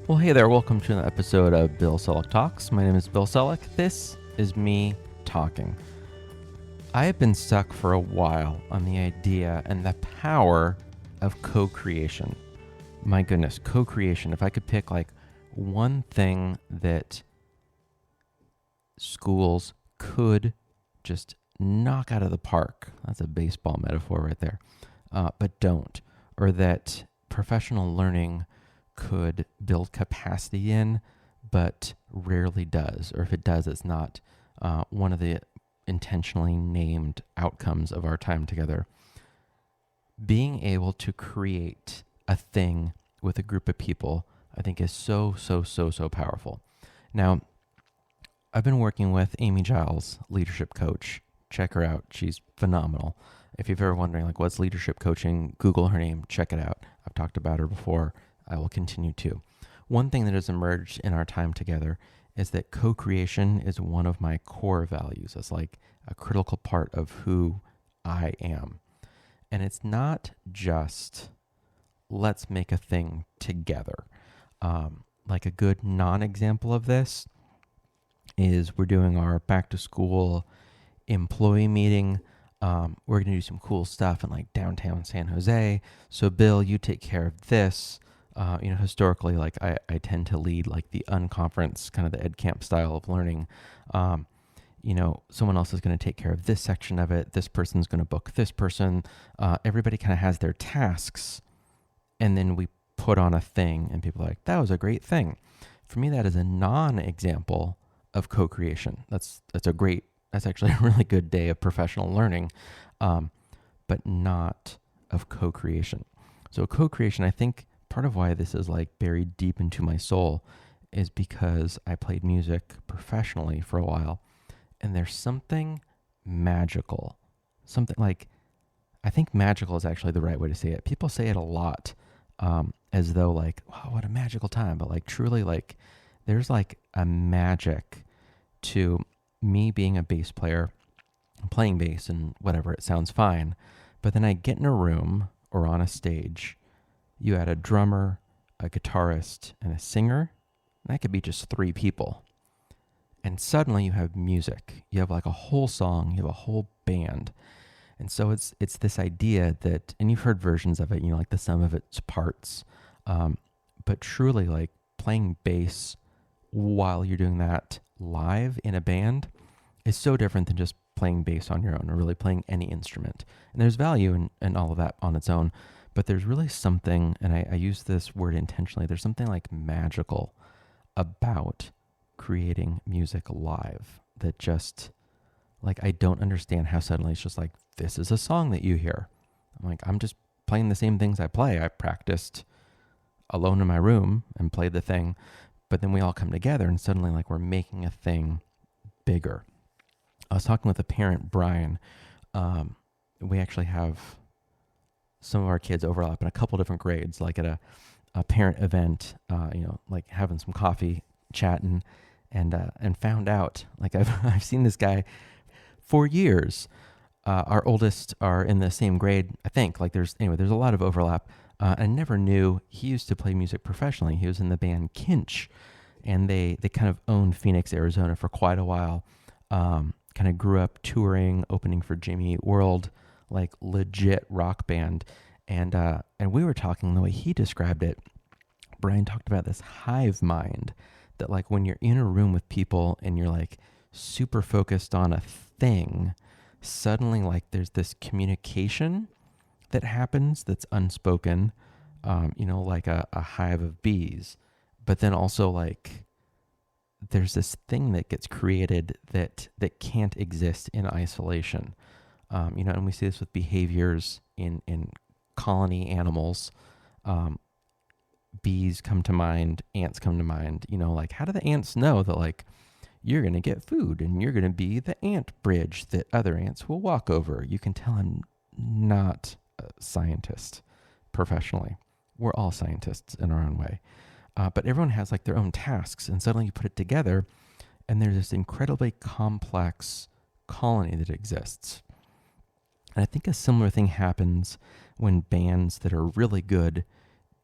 Well, hey there. Welcome to an episode of Bill Selak Talks. My name is Bill Selak. This is me talking. I have been stuck for a while on the idea and the power of co-creation. My goodness, co-creation. If I could pick like one thing that schools could just knock out of the park, that's a baseball metaphor right there, but don't, or that professional learning could build capacity in, but rarely does. Or if it does, it's not one of the intentionally named outcomes of our time together. Being able to create a thing with a group of people, I think is so powerful. Now, I've been working with Amy Giles, leadership coach. Check her out. She's phenomenal. If you're ever wondering, like, what's leadership coaching, Google her name, check it out. I've talked about her before. I will continue to. One thing that has emerged in our time together is that co-creation is one of my core values. It's like a critical part of who I am. And it's not just, let's make a thing together. Like a good non-example of this is we're doing our back to school employee meeting. We're going to do some cool stuff in like downtown San Jose. So Bill, you take care of this. Historically, like I tend to lead like the unconference, kind of the ed camp style of learning. Someone else is going to take care of this section of it. This person's going to book this person. Everybody kind of has their tasks, and then we put on a thing, and people are like, that was a great thing. For me, that is a non-example of co-creation. That's actually a really good day of professional learning, but not of co-creation. So co-creation, I think, part of why this is like buried deep into my soul is because I played music professionally for a while, and there's something magical, something like, I think magical is actually the right way to say it. People say it a lot, as though like, wow, what a magical time. But like truly, like there's like a magic to me being a bass player, playing bass and whatever, it sounds fine. But then I get in a room or on a stage, you add a drummer, a guitarist, and a singer, and that could be just 3 people. And suddenly you have music. You have like a whole song, you have a whole band. And so it's this idea that, and you've heard versions of it, like the sum of its parts. But truly like playing bass while you're doing that live in a band is so different than just playing bass on your own or really playing any instrument. And there's value in all of that on its own. But there's really something, and I use this word intentionally, there's something like magical about creating music live that just, like, I don't understand how suddenly it's just like, this is a song that you hear. I'm like, I'm just playing the same things I play. I practiced alone in my room and played the thing, but then we all come together and suddenly like we're making a thing bigger. I was talking with a parent, Brian. We actually have some of our kids overlap in a couple different grades, like at a parent event, like having some coffee, chatting, and found out, like I've seen this guy for years. Our oldest are in the same grade, I think. Like there's a lot of overlap. I never knew he used to play music professionally. He was in the band Kinch, and they kind of owned Phoenix, Arizona for quite a while. Kind of grew up touring, opening for Jimmy Eat World, like legit rock band. And we were talking, the way he described it, Brian talked about this hive mind that like when you're in a room with people and you're like super focused on a thing, suddenly like there's this communication that happens that's unspoken, like a hive of bees. But then also like there's this thing that gets created that can't exist in isolation. And we see this with behaviors in colony animals. Bees come to mind, ants come to mind. Like how do the ants know that like you're going to get food and you're going to be the ant bridge that other ants will walk over? You can tell I'm not a scientist professionally. We're all scientists in our own way. But everyone has like their own tasks, and suddenly you put it together and there's this incredibly complex colony that exists. And I think a similar thing happens when bands that are really good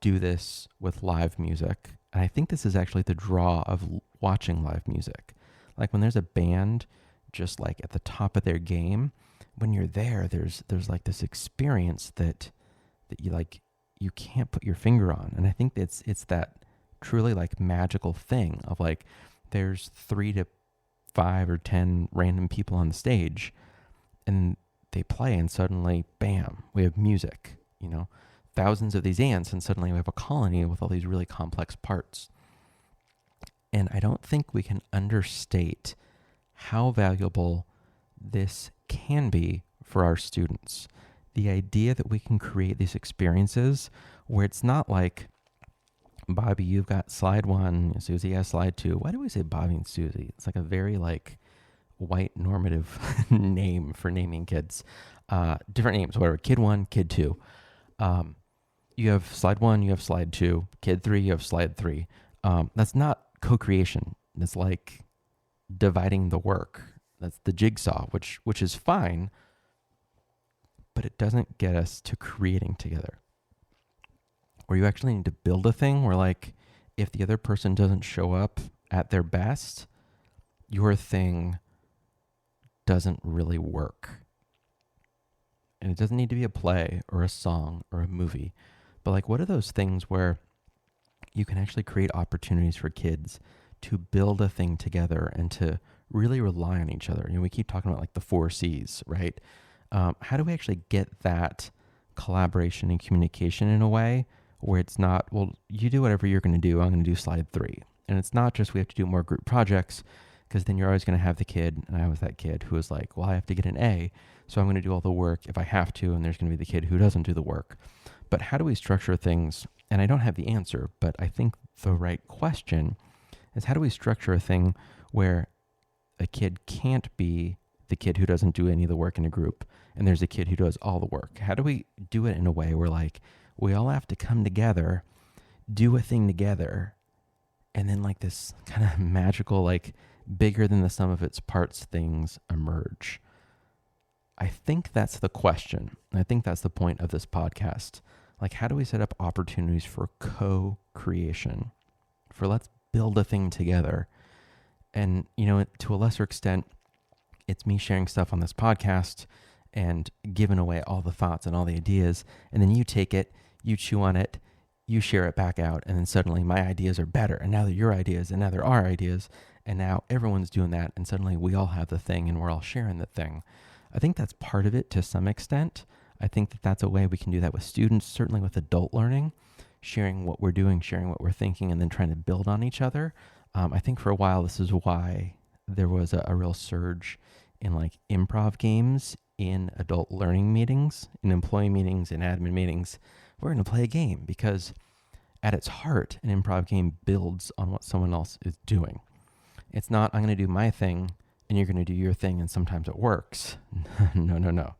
do this with live music. And I think this is actually the draw of watching live music. Like when there's a band just like at the top of their game, when you're there, there's like this experience that you like you can't put your finger on. And I think it's that truly like magical thing of like there's 3 to 5 or 10 random people on the stage and they play and suddenly bam, we have music, thousands of these ants, and suddenly we have a colony with all these really complex parts. And I don't think we can understate how valuable this can be for our students. The idea that we can create these experiences where it's not like, Bobby, you've got slide 1, Susie has slide 2. Why do we say Bobby and Susie? It's like a very like white normative name for naming kids. Different names, whatever. Kid 1, kid 2. You have slide 1, you have slide 2. Kid 3, you have slide 3. That's not co-creation. It's like dividing the work. That's the jigsaw, which is fine, but it doesn't get us to creating together. Where you actually need to build a thing where like if the other person doesn't show up at their best, your thing doesn't really work. And it doesn't need to be a play or a song or a movie, but like what are those things where you can actually create opportunities for kids to build a thing together and to really rely on each other? We keep talking about like the 4 C's, right? How do we actually get that collaboration and communication in a way where it's not, well, you do whatever you're going to do, I'm going to do slide 3. And it's not just we have to do more group projects, because then you're always going to have the kid, and I was that kid who was like, well, I have to get an A, so I'm going to do all the work if I have to, and there's going to be the kid who doesn't do the work. But how do we structure things? And I don't have the answer, but I think the right question is how do we structure a thing where a kid can't be the kid who doesn't do any of the work in a group, and there's a kid who does all the work? How do we do it in a way where like we all have to come together, do a thing together, and then like this kind of magical, like bigger than the sum of its parts things emerge? I think that's the question. And I think that's the point of this podcast. Like, how do we set up opportunities for co-creation? For let's build a thing together. And, to a lesser extent, it's me sharing stuff on this podcast and giving away all the thoughts and all the ideas. And then you take it, you chew on it, you share it back out. And then suddenly my ideas are better. And now they're your ideas. And now they're our ideas. And now everyone's doing that. And suddenly we all have the thing and we're all sharing the thing. I think that's part of it to some extent. I think that that's a way we can do that with students, certainly with adult learning, sharing what we're doing, sharing what we're thinking, and then trying to build on each other. I think for a while, this is why there was a real surge in like improv games in adult learning meetings, in employee meetings, in admin meetings. We're going to play a game because at its heart, an improv game builds on what someone else is doing. It's not, I'm going to do my thing and you're going to do your thing and sometimes it works. No.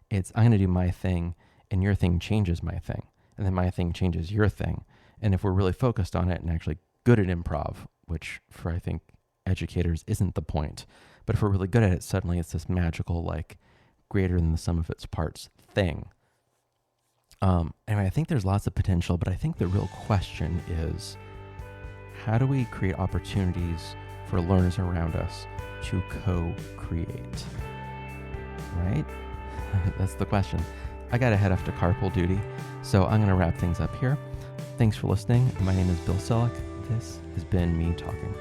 It's, I'm going to do my thing and your thing changes my thing. And then my thing changes your thing. And if we're really focused on it and actually good at improv, which for I think educators isn't the point, but if we're really good at it, suddenly it's this magical, like greater than the sum of its parts thing. Anyway, I think there's lots of potential, but I think the real question is, how do we create opportunities for learners around us to co-create? Right? That's the question. I got to head off to carpool duty, so I'm going to wrap things up here. Thanks for listening. My name is Bill Selak. This has been me talking.